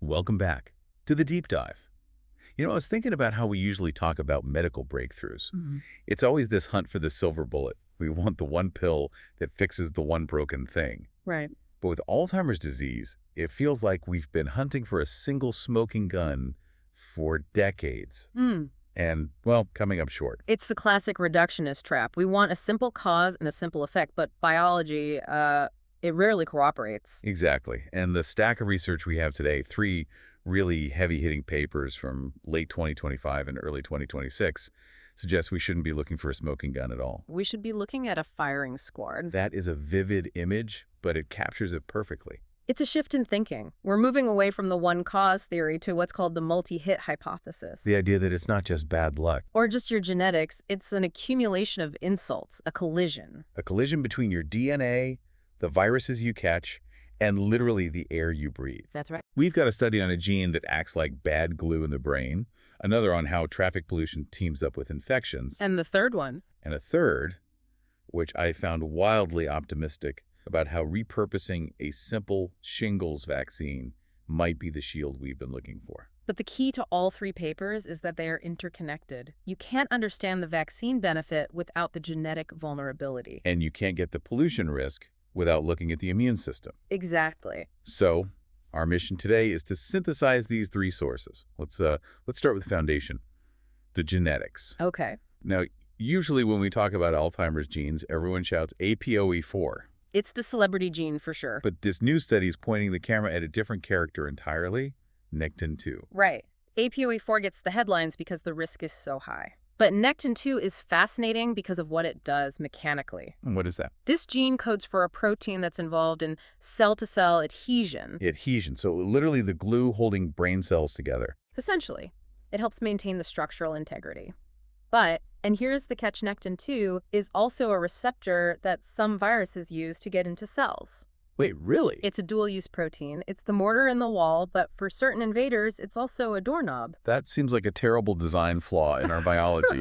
Welcome back to the deep dive. I was thinking about how we usually talk about medical breakthroughs. Mhm. It's always this hunt for the silver bullet. We want the one pill that fixes the one broken thing. Right. But with Alzheimer's disease, it feels like we've been hunting for a single smoking gun for decades. Mm. And, well, coming up short. It's the classic reductionist trap. We want a simple cause and a simple effect, but biology, it rarely cooperates. Exactly. And the stack of research we have today, 3 really heavy-hitting papers from late 2025 and early 2026, suggests we shouldn't be looking for a smoking gun at all. We should be looking at a firing squad. That is a vivid image, but it captures it perfectly. It's a shift in thinking. We're moving away from the one cause theory to what's called the multi-hit hypothesis. The idea that it's not just bad luck. Or just your genetics, it's an accumulation of insults, a collision. A collision between your DNA, the viruses you catch, and literally the air you breathe. That's right. We've got a study on a gene that acts like bad glue in the brain, another on how traffic pollution teams up with infections, And the third one, and a third, which I found wildly optimistic, about how repurposing a simple shingles vaccine might be the shield we've been looking for. but the key to all 3 papers is that they are interconnected. You can't understand the vaccine benefit without the genetic vulnerability. And you can't get the pollution risk without looking at the immune system. Exactly. So, our mission today is to synthesize these 3 sources. Let's start with the foundation, the genetics. Okay. Now, usually when we talk about Alzheimer's genes, everyone shouts APOE4. It's the celebrity gene for sure. But this new study is pointing the camera at a different character entirely, Nectin-2. Right. APOE4 gets the headlines because the risk is so high. But Nectin-2 is fascinating because of what it does mechanically. And what is that? This gene codes for a protein that's involved in cell-to-cell adhesion. Adhesion, so literally the glue holding brain cells together. Essentially, it helps maintain the structural integrity. But, and here's the catch, Nectin-2 is also a receptor that some viruses use to get into cells. Wait, really? It's a dual-use protein. It's the mortar in the wall, but for certain invaders, it's also a doorknob. That seems like a terrible design flaw in our biology.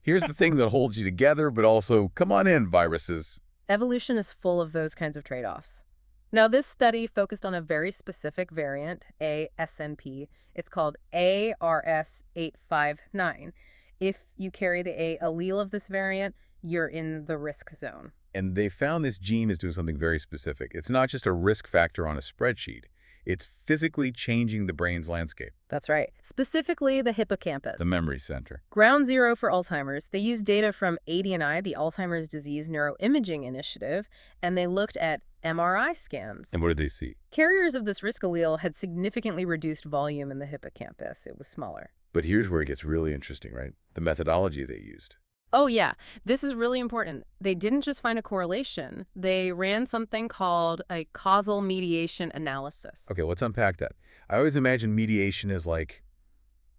Here's the thing that holds you together, but also, come on in, viruses. Evolution is full of those kinds of trade-offs. Now, this study focused on a very specific variant, ASNP. It's called ARS859. If you carry the A allele of this variant, you're in the risk zone. And they found this gene is doing something very specific. It's not just a risk factor on a spreadsheet. It's physically changing the brain's landscape, That's right. Specifically, the hippocampus. the memory center. Ground zero for Alzheimer's. They used data from ADNI, the Alzheimer's Disease Neuroimaging Initiative, and they looked at MRI scans. And what did they see? Carriers of this risk allele had significantly reduced volume in the hippocampus. It was smaller. But here's where it gets really interesting, right? The methodology they used. Oh, yeah. This is really important. They didn't just find a correlation. They ran something called a causal mediation analysis. Okay, let's unpack that. I always imagine mediation as like,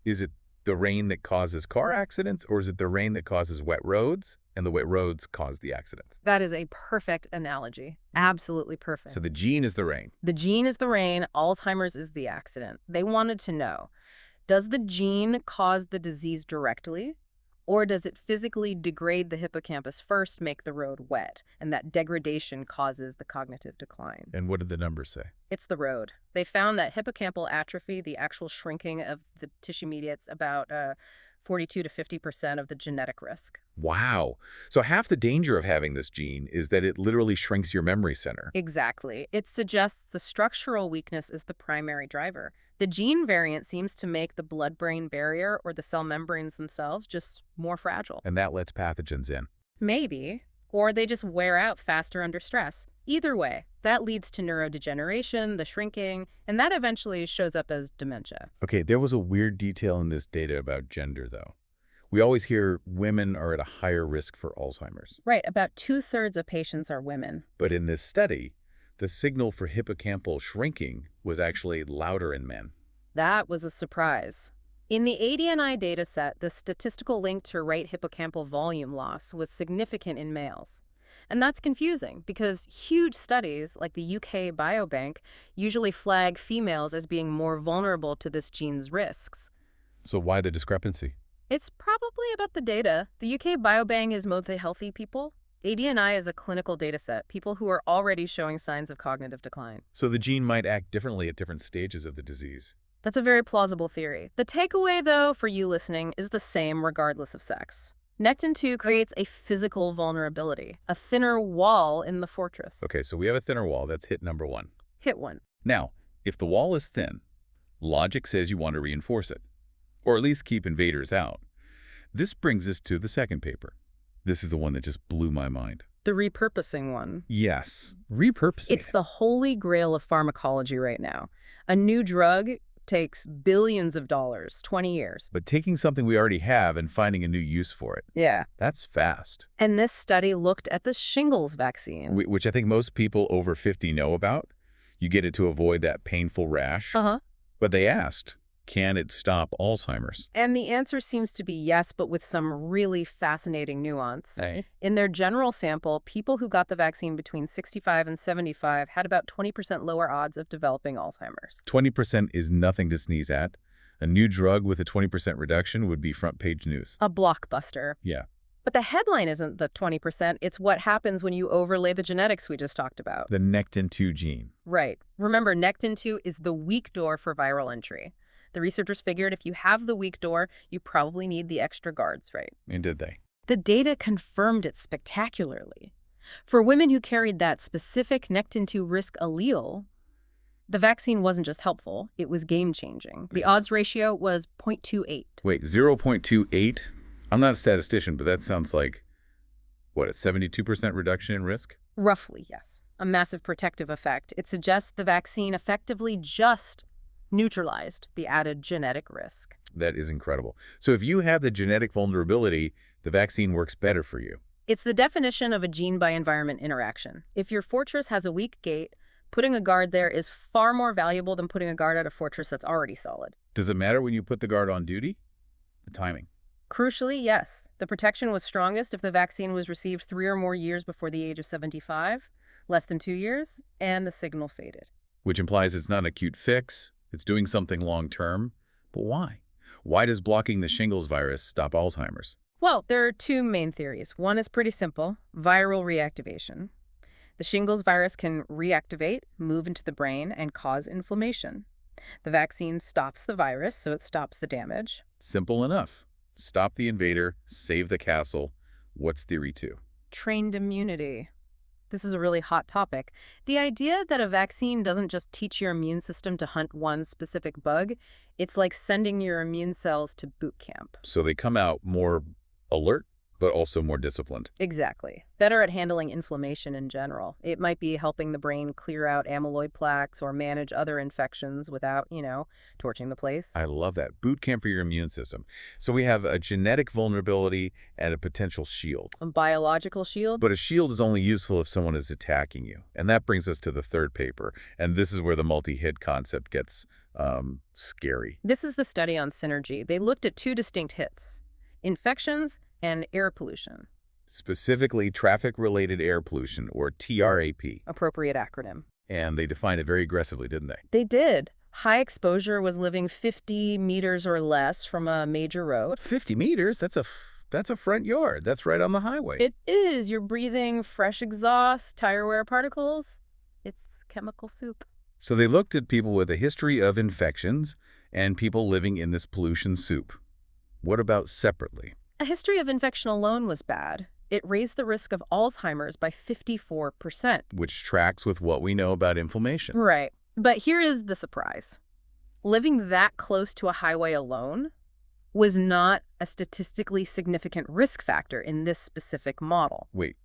is it the rain that causes car accidents, or is it the rain that causes wet roads, and the wet roads cause the accidents? That is a perfect analogy. Absolutely perfect. So the gene is the rain. The gene is the rain, Alzheimer's is the accident. They wanted to know, does the gene cause the disease directly, or does it physically degrade the hippocampus first, make the road wet, and that degradation causes the cognitive decline? And what did the numbers say? It's the road. They found that hippocampal atrophy, the actual shrinking of the tissue media, it's about 42 to 50% of the genetic risk. Wow. So half the danger of having this gene is that it literally shrinks your memory center. Exactly. It suggests the structural weakness is the primary driver. The gene variant seems to make the blood-brain barrier or the cell membranes themselves just more fragile. And that lets pathogens in. Maybe. Or they just wear out faster under stress. Either way, that leads to neurodegeneration, the shrinking, and that eventually shows up as dementia. Okay, there was a weird detail in this data about gender, though. We always hear women are at a higher risk for Alzheimer's. Right, about 2/3 of patients are women. But in this study, the signal for hippocampal shrinking was actually louder in men. That was a surprise. In the ADNI dataset, the statistical link to right hippocampal volume loss was significant in males. And that's confusing because huge studies like the UK Biobank usually flag females as being more vulnerable to this gene's risks. So why the discrepancy? It's probably about the data. The UK Biobank is mostly healthy people. ADNI is a clinical data set, people who are already showing signs of cognitive decline. So the gene might act differently at different stages of the disease. That's a very plausible theory. The takeaway, though, for you listening, is the same regardless of sex. Nectin-2 creates a physical vulnerability, a thinner wall in the fortress. Okay, so we have a thinner wall. That's hit number one. Hit one. Now, if the wall is thin, logic says you want to reinforce it, or at least keep invaders out. This brings us to the second paper. This is the one that just blew my mind. The repurposing one. Yes, repurposing. It's the holy grail of pharmacology right now. A new drug takes billions of dollars, 20 years. But taking something we already have and finding a new use for it. Yeah. That's fast. And this study looked at the shingles vaccine. Which I think most people over 50 know about. You get it to avoid that painful rash. But they asked, can it stop Alzheimer's? And the answer seems to be yes, but with some really fascinating nuance. Hey. In their general sample, people who got the vaccine between 65 and 75 had about 20% lower odds of developing Alzheimer's. 20% is nothing to sneeze at. A new drug with a 20% reduction would be front page news. A blockbuster. Yeah. But the headline isn't the 20%, it's what happens when you overlay the genetics we just talked about. The Nectin-2 gene. Right. Remember, Nectin-2 is the weak door for viral entry. The researchers figured if you have the weak door, you probably need the extra guards, right? And did they? The data confirmed it spectacularly. For women who carried that specific Nectin-2 risk allele, the vaccine wasn't just helpful, it was game-changing. The odds ratio was 0.28. Wait, 0.28? I'm not a statistician, but that sounds like, what, a 72% reduction in risk? Roughly, yes. A massive protective effect. It suggests the vaccine effectively just neutralized the added genetic risk. That is incredible. So if you have the genetic vulnerability, the vaccine works better for you. It's the definition of a gene-by-environment interaction. If your fortress has a weak gate, putting a guard there is far more valuable than putting a guard at a fortress that's already solid. Does it matter when you put the guard on duty? The timing. Crucially, yes. The protection was strongest if the vaccine was received 3 or more years before the age of 75, less than 2 years, and the signal faded. Which implies it's not an acute fix. It's doing something long-term. But why? Why does blocking the shingles virus stop Alzheimer's? Well, there are two main theories. One is pretty simple, viral reactivation. The shingles virus can reactivate, move into the brain, and cause inflammation. The vaccine stops the virus, so it stops the damage. Simple enough. Stop the invader, save the castle. What's theory 2? Trained immunity. This is a really hot topic. The idea that a vaccine doesn't just teach your immune system to hunt one specific bug, it's like sending your immune cells to boot camp. So they come out more alert, but also more disciplined. Exactly. Better at handling inflammation in general. It might be helping the brain clear out amyloid plaques or manage other infections without, torching the place. I love that. Boot camp for your immune system. So we have a genetic vulnerability and a potential shield. A biological shield? But a shield is only useful if someone is attacking you. And that brings us to the third paper. And this is where the multi-hit concept gets scary. This is the study on synergy. They looked at 2 distinct hits: infections and air pollution. Specifically, traffic-related air pollution, or TRAP. Appropriate acronym. And they defined it very aggressively, didn't they? They did. High exposure was living 50 meters or less from a major road. 50 meters? That's a front yard. That's right on the highway. It is. You're breathing fresh exhaust, tire wear particles. It's chemical soup. So they looked at people with a history of infections and people living in this pollution soup. What about separately? A history of infection alone was bad. It raised the risk of Alzheimer's by 54%. Which tracks with what we know about inflammation. Right. But here is the surprise. Living that close to a highway alone was not a statistically significant risk factor in this specific model. Wait,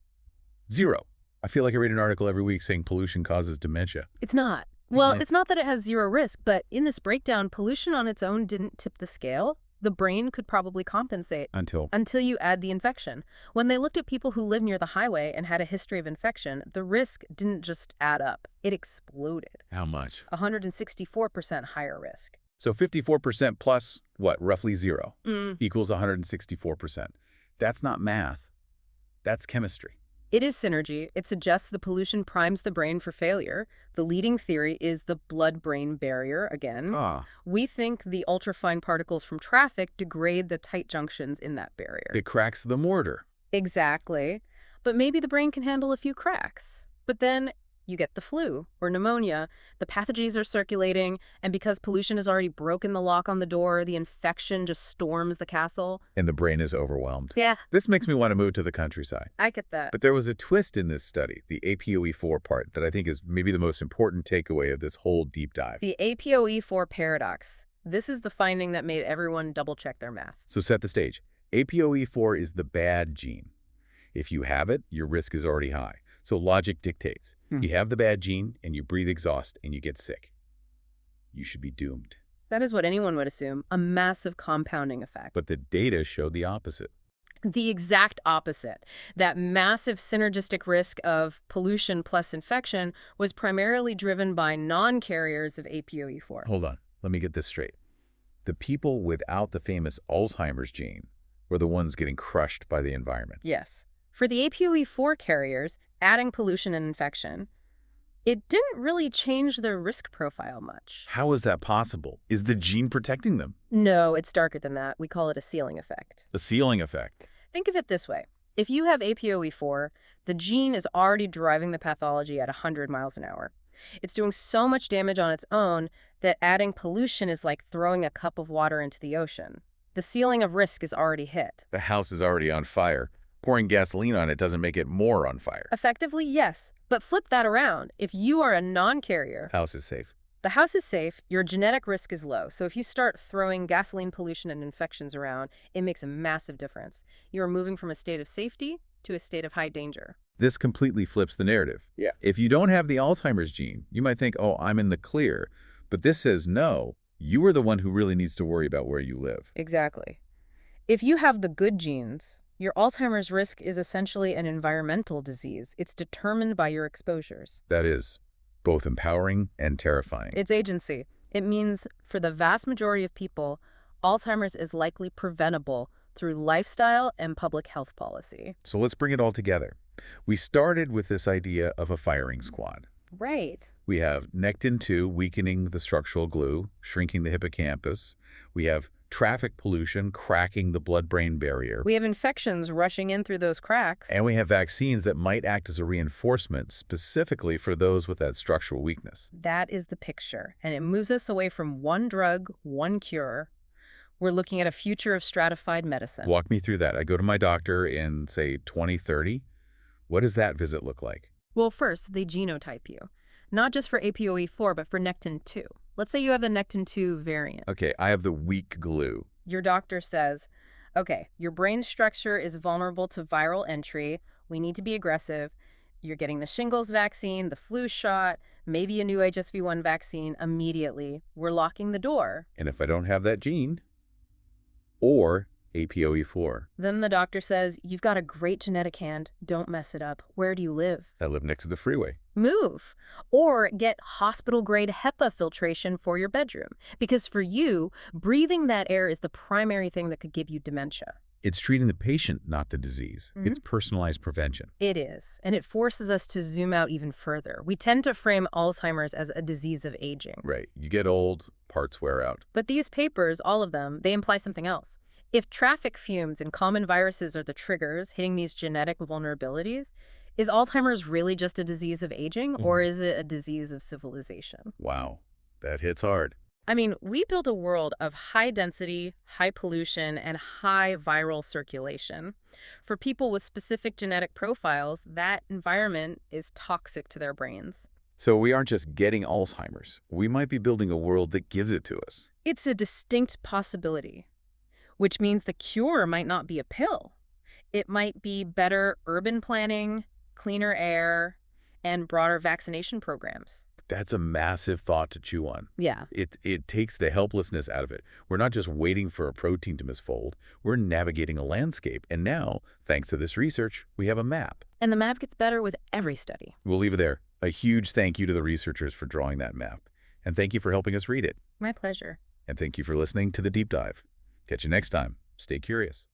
0. I feel like I read an article every week saying pollution causes dementia. It's not. Well, it's not that it has 0 risk, but in this breakdown, pollution on its own didn't tip the scale. The brain could probably compensate. Until you add the infection. When they looked at people who lived near the highway and had a history of infection, the risk didn't just add up. It exploded. How much? 164% higher risk. So 54% plus, what, roughly 0 equals 164%. That's not math. That's chemistry. It is synergy. It suggests the pollution primes the brain for failure. The leading theory is the blood-brain barrier again. We think the ultrafine particles from traffic degrade the tight junctions in that barrier. It cracks the mortar. Exactly. but maybe the brain can handle a few cracks. But then you get the flu or pneumonia, the pathogens are circulating, and because pollution has already broken the lock on the door, the infection just storms the castle. And the brain is overwhelmed. Yeah, This makes me want to move to the countryside. I get that. But there was a twist in this study, the APOE4 part, that I think is maybe the most important takeaway of this whole deep dive. The APOE4 paradox. This is the finding that made everyone double-check their math. So set the stage. APOE4 is the bad gene. If you have it, your risk is already high. So logic dictates. You have the bad gene, and you breathe exhaust, and you get sick. You should be doomed. That is what anyone would assume, a massive compounding effect. But the data showed the opposite. The exact opposite. That massive synergistic risk of pollution plus infection was primarily driven by non-carriers of APOE4. Hold on. Let me get this straight. The people without the famous Alzheimer's gene were the ones getting crushed by the environment. Yes. For the APOE4 carriers, adding pollution and infection, it didn't really change their risk profile much. How is that possible? Is the gene protecting them? No, it's darker than that. We call it a ceiling effect. The ceiling effect. Think of it this way. If you have APOE4, the gene is already driving the pathology at 100 miles an hour. It's doing so much damage on its own that adding pollution is like throwing a cup of water into the ocean. The ceiling of risk is already hit. The house is already on fire. Pouring gasoline on it doesn't make it more on fire. Effectively, yes. But flip that around. If you are a non-carrier, House is safe. the house is safe, your genetic risk is low. So if you start throwing gasoline pollution and infections around, it makes a massive difference. You are moving from a state of safety to a state of high danger. This completely flips the narrative. Yeah. If you don't have the Alzheimer's gene, you might think, oh, I'm in the clear. But this says, no, you are the one who really needs to worry about where you live. Exactly. If you have the good genes, your Alzheimer's risk is essentially an environmental disease. It's determined by your exposures. That is both empowering and terrifying. It's agency. It means for the vast majority of people, Alzheimer's is likely preventable through lifestyle and public health policy. So let's bring it all together. We started with this idea of a firing squad. Right. We have Nectin-2 weakening the structural glue, shrinking the hippocampus. We have traffic pollution cracking the blood-brain barrier. We have infections rushing in through those cracks. And we have vaccines that might act as a reinforcement specifically for those with that structural weakness. That is the picture. And it moves us away from one drug, one cure. We're looking at a future of stratified medicine. Walk me through that. I go to my doctor in, say, 2030. What does that visit look like? Well, first, they genotype you. Not just for APOE4, but for Nectin-2. Let's say you have the Nectin-2 variant. Okay, I have the weak glue. Your doctor says, okay, your brain structure is vulnerable to viral entry. We need to be aggressive. You're getting the shingles vaccine, the flu shot, maybe a new HSV-1 vaccine immediately. We're locking the door. And if I don't have that gene, or APOE4, Then the doctor says, you've got a great genetic hand. Don't mess it up. Where do you live? I live next to the freeway. Move. Or get hospital-grade HEPA filtration for your bedroom. Because for you, breathing that air is the primary thing that could give you dementia. It's treating the patient, not the disease. It's personalized prevention. It is. And it forces us to zoom out even further. We tend to frame Alzheimer's as a disease of aging. Right. You get old, parts wear out. But these papers, all of them, they imply something else. If traffic fumes and common viruses are the triggers hitting these genetic vulnerabilities, is Alzheimer's really just a disease of aging, or is it a disease of civilization? Wow, that hits hard. I mean, we built a world of high density, high pollution, and high viral circulation. For people with specific genetic profiles, that environment is toxic to their brains. So we aren't just getting Alzheimer's. We might be building a world that gives it to us. It's a distinct possibility, which means the cure might not be a pill. It might be better urban planning, cleaner air, and broader vaccination programs. That's a massive thought to chew on. Yeah. It takes the helplessness out of it. We're not just waiting for a protein to misfold. We're navigating a landscape. And now, thanks to this research, we have a map. And the map gets better with every study. We'll leave it there. A huge thank you to the researchers for drawing that map. And thank you for helping us read it. My pleasure. And thank you for listening to The Deep Dive. Catch you next time. Stay curious.